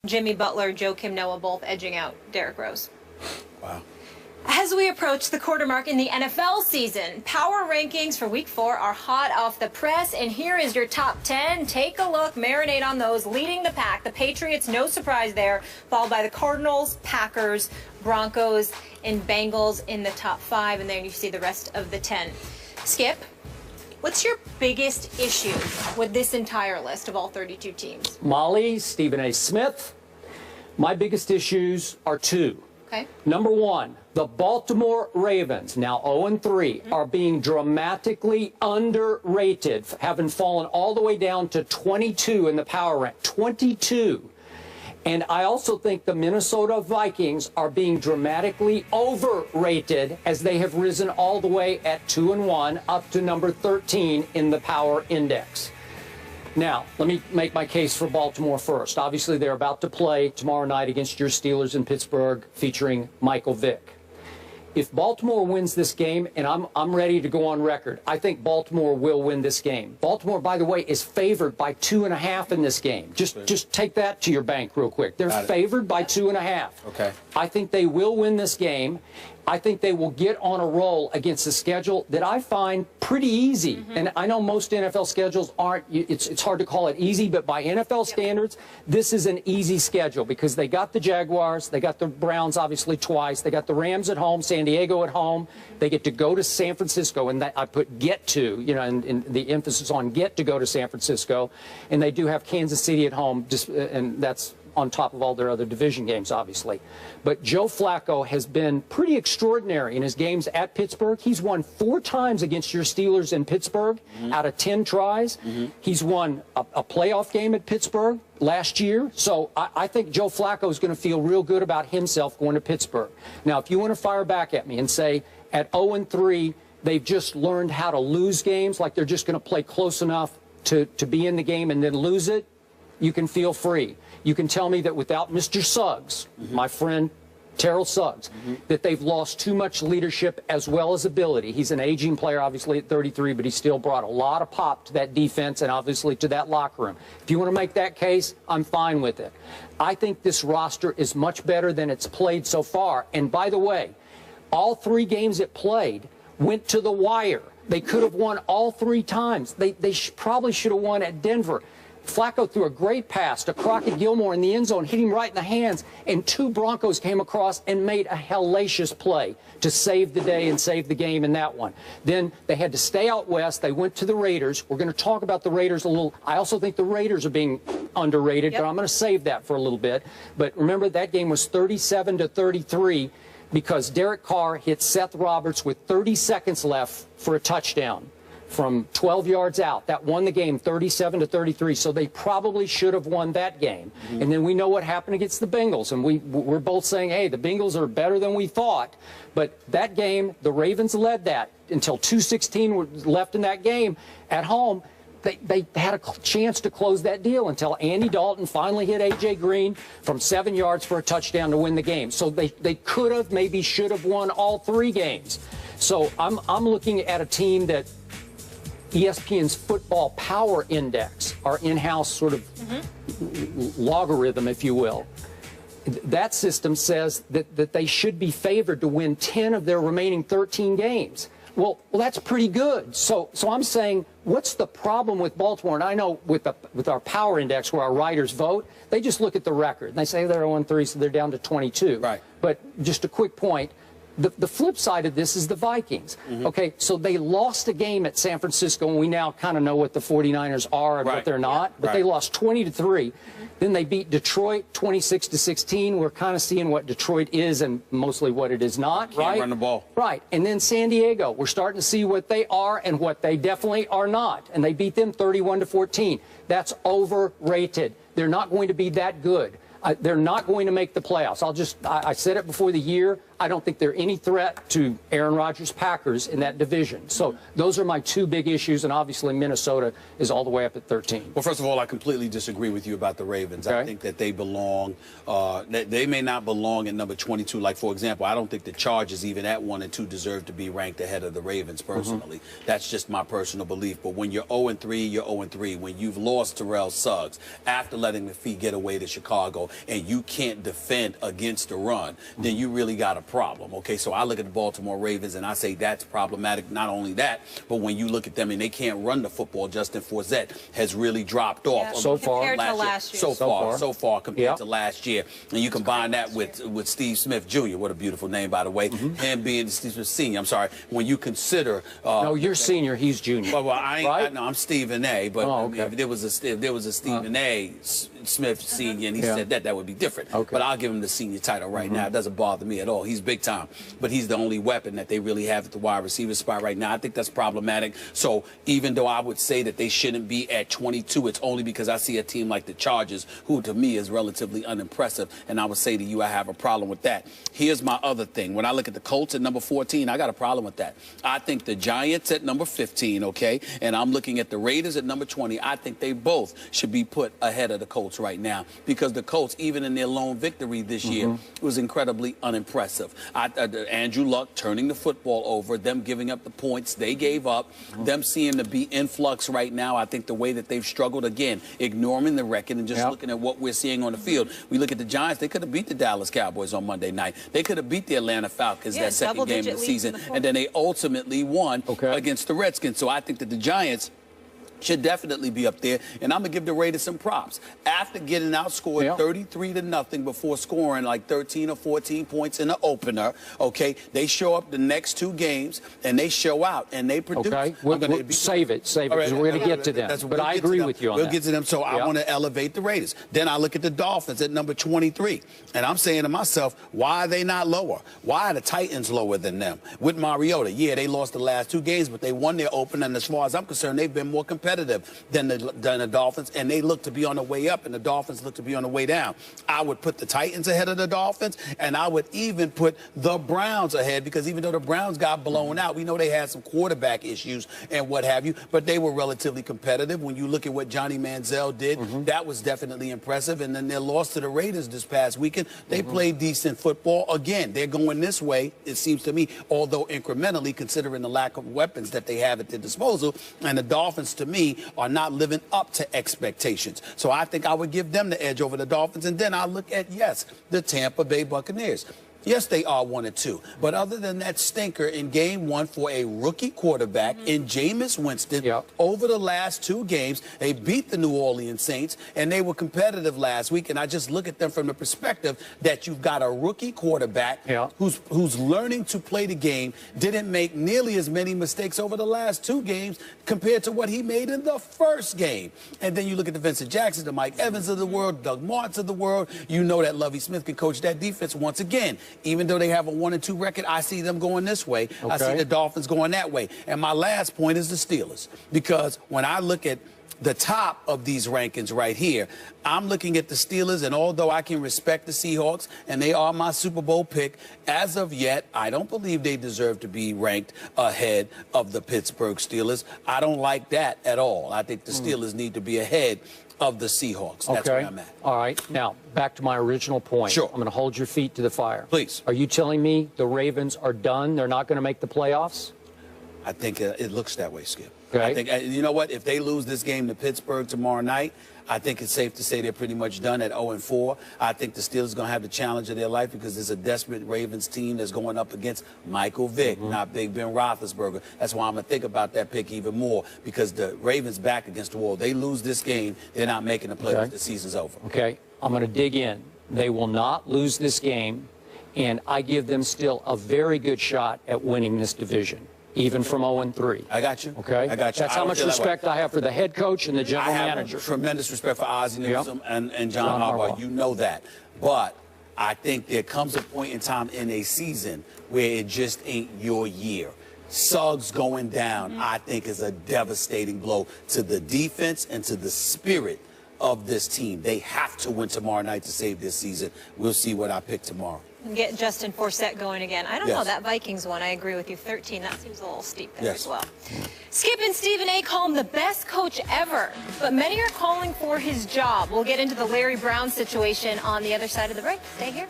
Jimmy Butler, Joakim Noah both edging out Derrick Rose. Wow. As we approach the quarter mark in the NFL season, power rankings for Week 4 are hot off the press, and here is your top 10. Take a look, marinate on those. Leading the pack, the Patriots, no surprise there, followed by the Cardinals, Packers, Broncos, and Bengals in the top 5, and then you see the rest of the 10. Skip, what's your biggest issue with this entire list of all 32 teams? Molly, Stephen A. Smith, my biggest issues are 2. Okay. Number 1, the Baltimore Ravens, now 0-3, are being dramatically underrated, having fallen all the way down to 22 in the power rank. 22. And I also think the Minnesota Vikings are being dramatically overrated as they have risen all the way at 2-1 up to number 13 in the power index. Now, let me make my case for Baltimore first. Obviously, they're about to play tomorrow night against your Steelers in Pittsburgh featuring Michael Vick. If Baltimore wins this game, and I'm ready to go on record, I think Baltimore will win this game. Baltimore, by the way, is favored by 2.5 in this game. Just take that to your bank real quick. They're favored by 2.5. Okay. I think they will win this game. I think they will get on a roll against a schedule that I find pretty easy. And I know most NFL schedules aren't, it's hard to call it easy, but by NFL standards, this is an easy schedule because they got the Jaguars, they got the Browns obviously twice, they got the Rams at home, San Diego at home, they get to go to San Francisco, and that, I put get to, you know, and the emphasis on get to go to San Francisco, and they do have Kansas City at home, and that's on top of all their other division games, obviously. But Joe Flacco has been pretty extraordinary in his games at Pittsburgh. He's won 4 times against your Steelers in Pittsburgh out of 10 tries. He's won a playoff game at Pittsburgh last year. So I think Joe Flacco is going to feel real good about himself going to Pittsburgh. Now, if you want to fire back at me and say at 0-3, they've just learned how to lose games, like they're just going to play close enough to be in the game and then lose it, you can feel free. You can tell me that without Mr. Suggs, my friend Terrell Suggs, that they've lost too much leadership as well as ability. He's an aging player, obviously, at 33, but he still brought a lot of pop to that defense and obviously to that locker room. If you want to make that case, I'm fine with it. I think this roster is much better than it's played so far. And by the way, all 3 games it played went to the wire. They could have won all 3 times. They probably should have won at Denver. Flacco threw a great pass to Crockett Gilmore in the end zone, hit him right in the hands, and 2 Broncos came across and made a hellacious play to save the day and save the game in that one. Then they had to stay out west. They went to the Raiders. We're going to talk about the Raiders a little. I also think the Raiders are being underrated, but I'm going to save that for a little bit. But remember, that game was 37-33 because Derek Carr hit Seth Roberts with 30 seconds left for a touchdown from 12 yards out. That won the game 37-33, so they probably should have won that game. And then we know what happened against the Bengals, and we're both saying, hey, the Bengals are better than we thought. But that game, the Ravens led that until 2:16 were left in that game at home. They had a chance to close that deal until Andy Dalton finally hit A.J. Green from 7 yards for a touchdown to win the game. So they could have, maybe should have won all 3 games. So I'm looking at a team that ESPN's Football Power Index, our in-house sort of logarithm, if you will, that system says that they should be favored to win 10 of their remaining 13 games. Well, that's pretty good. So I'm saying, what's the problem with Baltimore? And I know with our Power Index, where our writers vote, they just look at the record. And they say they're 0-3, so they're down to 22. Right. But just a quick point. The flip side of this is the Vikings. Okay, so they lost a game at San Francisco, and we now kind of know what the 49ers are and what they're not. But they lost 20-3. Then they beat Detroit 26-16. We're kind of seeing what Detroit is and mostly what it is not, Can't run the ball. Right. And then San Diego, we're starting to see what they are and what they definitely are not. And they beat them 31-14. That's overrated. They're not going to be that good. They're not going to make the playoffs. I said it before the year. I don't think they're any threat to Aaron Rodgers' Packers in that division. So those are my two big issues, and obviously Minnesota is all the way up at 13. Well, first of all, I completely disagree with you about the Ravens. Okay. I think that they belong, they may not belong at number 22. Like, for example, I don't think the Chargers, even at 1 and 2, deserve to be ranked ahead of the Ravens, personally. That's just my personal belief. But when you're 0-3, you're 0-3. When you've lost Terrell Suggs after letting McPhee get away to Chicago and you can't defend against the run, then you really got a problem. Okay, so I look at the Baltimore Ravens and I say that's problematic. Not only that, but when you look at them and they can't run the football, Justin Forsett has really dropped off. Yeah, so far. compared to last year. So far compared to last year. And you combine that last with Steve Smith Jr., what a beautiful name, by the way, him being Steve Smith Sr., I'm sorry, when you consider... no, you're senior, he's junior. Well, I ain't, right? no, I'm Stephen A., but Oh, I mean, okay. if there was a Stephen A. Smith Sr. and he said that would be different. Okay. But I'll give him the senior title right now. It doesn't bother me at all. He's big time. But he's the only weapon that they really have at the wide receiver spot right now. I think that's problematic. So even though I would say that they shouldn't be at 22, it's only because I see a team like the Chargers, who to me is relatively unimpressive, and I would say to you I have a problem with that. Here's my other thing. When I look at the Colts at number 14, I got a problem with that. I think the Giants at number 15, okay, and I'm looking at the Raiders at number 20. I think they both should be put ahead of the Colts right now, because the Colts, even in their lone victory this year, was incredibly unimpressive. Andrew Luck turning the football over, them giving up the points they gave up, them seeming to be in flux right now. I think the way that they've struggled, again, ignoring the record and just looking at what we're seeing on the field. We look at the Giants, they could have beat the Dallas Cowboys on Monday night. They could have beat the Atlanta Falcons that second game of the season, and then they ultimately won against the Redskins. So I think that the Giants should definitely be up there, and I'm gonna give the Raiders some props. After getting outscored 33-0 before scoring like 13 or 14 points in the opener, okay, they show up the next two games and they show out and they produce. Okay, we'll save it, because we're gonna get to them. But I agree with you on that. We'll get to them, so I want to elevate the Raiders. Then I look at the Dolphins at number 23, and I'm saying to myself, why are they not lower? Why are the Titans lower than them? With Mariota, yeah, they lost the last two games, but they won their opener, and as far as I'm concerned, they've been more competitive than the Dolphins, and they look to be on the way up, and the Dolphins look to be on the way down. I would put the Titans ahead of the Dolphins, and I would even put the Browns ahead, because even though the Browns got blown out, we know they had some quarterback issues and what have you, but they were relatively competitive. When you look at what Johnny Manziel did, that was definitely impressive. And then their loss to the Raiders this past weekend, they played decent football. Again, they're going this way, it seems to me, although incrementally, considering the lack of weapons that they have at their disposal. And the Dolphins, to me, are not living up to expectations. So I think I would give them the edge over the Dolphins. And then I look at, yes, the Tampa Bay Buccaneers. Yes, they are 1-2. But other than that stinker in game one for a rookie quarterback in Jameis Winston, over the last two games, they beat the New Orleans Saints, and they were competitive last week. And I just look at them from the perspective that you've got a rookie quarterback who's learning to play the game, didn't make nearly as many mistakes over the last two games compared to what he made in the first game. And then you look at the Vincent Jackson, the Mike Evans of the world, Doug Martins of the world. You know that Lovie Smith can coach that defense once again. Even though they have a 1-2 record, I see them going this way. I see the Dolphins going that way. And my last point is the Steelers. Because when I look at the top of these rankings right here, I'm looking at the Steelers, and although I can respect the Seahawks, and they are my Super Bowl pick, as of yet, I don't believe they deserve to be ranked ahead of the Pittsburgh Steelers. I don't like that at all. I think the Steelers need to be ahead of the Seahawks. That's where I'm at. All right. Now, back to my original point. Sure. I'm going to hold your feet to the fire. Please. Are you telling me the Ravens are done? They're not going to make the playoffs? I think it looks that way, Skip. Okay. I think, you know what? If they lose this game to Pittsburgh tomorrow night, I think it's safe to say they're pretty much done at 0-4. I think the Steelers are going to have the challenge of their life, because there's a desperate Ravens team that's going up against Michael Vick, not Big Ben Roethlisberger. That's why I'm going to think about that pick even more, because the Ravens back against the wall. They lose this game, they're not making the playoffs. The season's over. Okay. I'm going to dig in. They will not lose this game, and I give them still a very good shot at winning this division, even from 0-3. I got you. Okay? I got you. That's how much respect I have for the head coach and the general manager. I have tremendous respect for Ozzie Newsome and John Harbaugh. You know that. But I think there comes a point in time in a season where it just ain't your year. Suggs going down, I think, is a devastating blow to the defense and to the spirit of this team. They have to win tomorrow night to save this season. We'll see what I pick tomorrow. get Justin Forsett going again. I don't know, Yes. that Vikings one, I agree with you. 13, that seems a little steep there Yes. as well. Skip and Stephen A. call him the best coach ever, but many are calling for his job. We'll get into the Larry Brown situation on the other side of the break. Stay here.